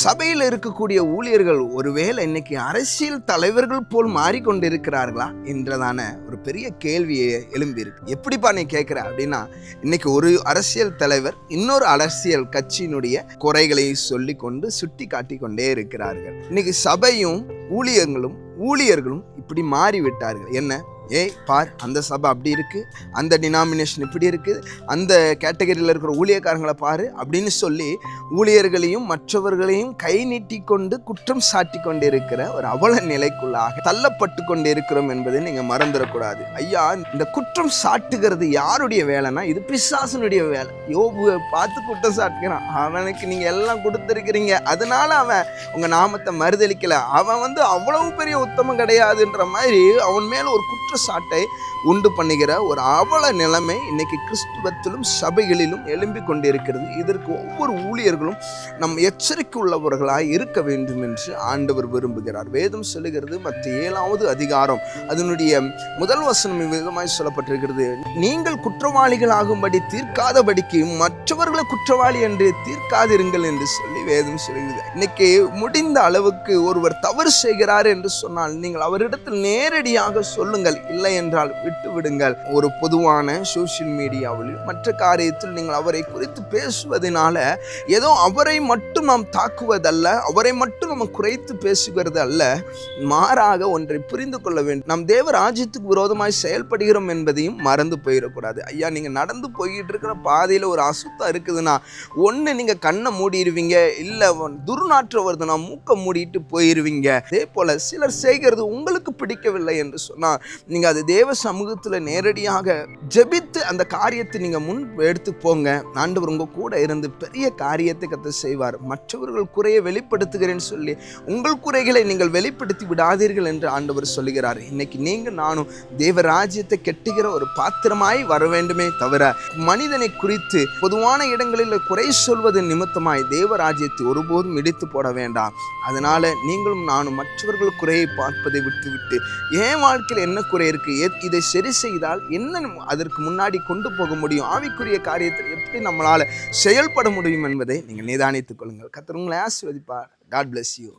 சபையில் இருக்கக்கூடிய ஊழியர்கள் ஒருவேளை இன்னைக்கு அரசியல் தலைவர்கள் போல் மாறிக்கொண்டிருக்கிறார்களா என்றதான ஒரு பெரிய கேள்வியை எழும்பியிருக்கு. எப்படிப்பா நீ கேட்குற அப்படின்னா, இன்னைக்கு ஒரு அரசியல் தலைவர் இன்னொரு அரசியல் கட்சியினுடைய குறைகளை சொல்லி கொண்டு சுட்டி காட்டி கொண்டே இருக்கிறார்கள். இன்னைக்கு சபையும் ஊழியர்களும் இப்படி மாறிவிட்டார்கள். என்ன, ஏய் பார், அந்த சபை அப்படி இருக்குது, அந்த டினாமினேஷன் இப்படி இருக்குது, அந்த கேட்டகரியில் இருக்கிற ஊழியக்காரங்களை பாரு அப்படின்னு சொல்லி ஊழியர்களையும் மற்றவர்களையும் கை நீட்டி கொண்டு குற்றம் சாட்டி கொண்டு இருக்கிற ஒரு அவல நிலைக்குள்ளாக தள்ளப்பட்டு கொண்டு இருக்கிறோம் என்பதை நீங்கள் மறந்துடக்கூடாது. ஐயா, இந்த குற்றம் சாட்டுகிறது யாருடைய வேலைன்னா, இது பிசாசனுடைய வேலை. யோபுவை பார்த்து குற்றம் சாட்டுகிறான். அவனுக்கு நீங்கள் எல்லாம் கொடுத்துருக்கிறீங்க, அதனால அவன் உங்கள் நாமத்தை மறுதளிக்கலை, அவன் அவ்வளவு பெரிய உத்தமம் கிடையாதுன்ற மாதிரி அவன் மேலே ஒரு சாட்டை உண்டு பண்ணுகிற ஒரு அவல நிலைமை இன்னைக்கு கிறிஸ்துவத்திலும் சபைகளிலும் எழும்பி கொண்டிருக்கிறது. இதற்கு ஒவ்வொரு ஊழியர்களும் நம் எச்சரிக்கை உள்ளவர்களாய் இருக்க வேண்டும் என்று ஆண்டவர் விரும்புகிறார். வேதம் சொல்லுகிறது, மத்திய 7வது அதிகாரம் அதனுடைய முதல் வசனம் விதமாய் சொல்லப்பட்டிருக்கிறது, நீங்கள் குற்றவாளிகள் ஆகும்படி தீர்க்காதபடிக்கு மற்றவர்களை குற்றவாளி என்று தீர்க்காதிருங்கள் என்று சொல்லி வேதம் சொல்லுகிறது. இன்னைக்கு முடிந்த அளவுக்கு ஒருவர் தவறு செய்கிறார் என்று சொன்னால் நீங்கள் அவரிடத்தில் நேரடியாக சொல்லுங்கள், இல்லை என்றால் விட்டு விடுங்கள். ஒரு பொதுவான சோசியல் மீடியாவில் மற்ற காரியத்தில் நீங்கள் அவரை குறித்து பேசுவதனால ஏதோ அவரை மட்டும் நாம் தாக்குவதல்ல, அவரை மட்டும் நம்ம குறைத்து பேசுகிறது அல்ல, மாறாக ஒன்றை புரிந்து கொள்ள வேண்டும். நம் தேவ ராஜ்யத்துக்கு விரோதமாய் செயல்படுகிறோம் என்பதையும் மறந்து போயிடக்கூடாது. ஐயா, நீங்கள் நடந்து போய்கிட்டு இருக்கிற பாதையில் ஒரு அசுத்தம் இருக்குதுன்னா, ஒன்று நீங்கள் கண்ணை மூடிடுவீங்க, இல்லை துர்நாற்றம் வருதுன்னா மூக்கை மூடிட்டு போயிடுவீங்க. அதே போல் சிலர் செய்கிறது உங்களுக்கு பிடிக்கவில்லை என்று சொன்னால் நீங்கள் அது தேவ சமூகத்தில் நேரடியாக ஜெபித்து அந்த காரியத்தை நீங்கள் முன் எடுத்து போங்க. ஆண்டவர் உங்கள் கூட இருந்து பெரிய காரியத்தை கத்த செய்வார். மற்றவர்கள் குறையை வெளிப்படுத்துகிறேன்னு சொல்லி உங்கள் குறைகளை நீங்கள் வெளிப்படுத்தி விடாதீர்கள் என்று ஆண்டவர் சொல்லுகிறார். இன்னைக்கு நீங்கள் நானும் தேவ ராஜ்யத்தை கெட்டுகிற ஒரு பாத்திரமாய் வர வேண்டுமே தவிர, மனிதனை குறித்து பொதுவான இடங்களில் குறை சொல்வது நிமித்தமாய் தேவ ராஜ்யத்தை ஒருபோதும் இடித்து போட வேண்டாம். அதனால நீங்களும் நானும் மற்றவர்கள் குறையை பார்ப்பதை விட்டுவிட்டு என் வாழ்க்கையில் என்ன குறை இருக்கு, இதை சரி செய்தால் என்ன அதற்கு முன்னாடி கொண்டு போக முடியும், ஆவிக்குரிய காரியத்தில் எப்படி நம்மளால செயல்பட முடியும் என்பதை நீங்கள் நிதானித்துக் கொள்ளுங்கள். கர்த்தர் உங்களை ஆசீர்வதிப்பார். God bless you.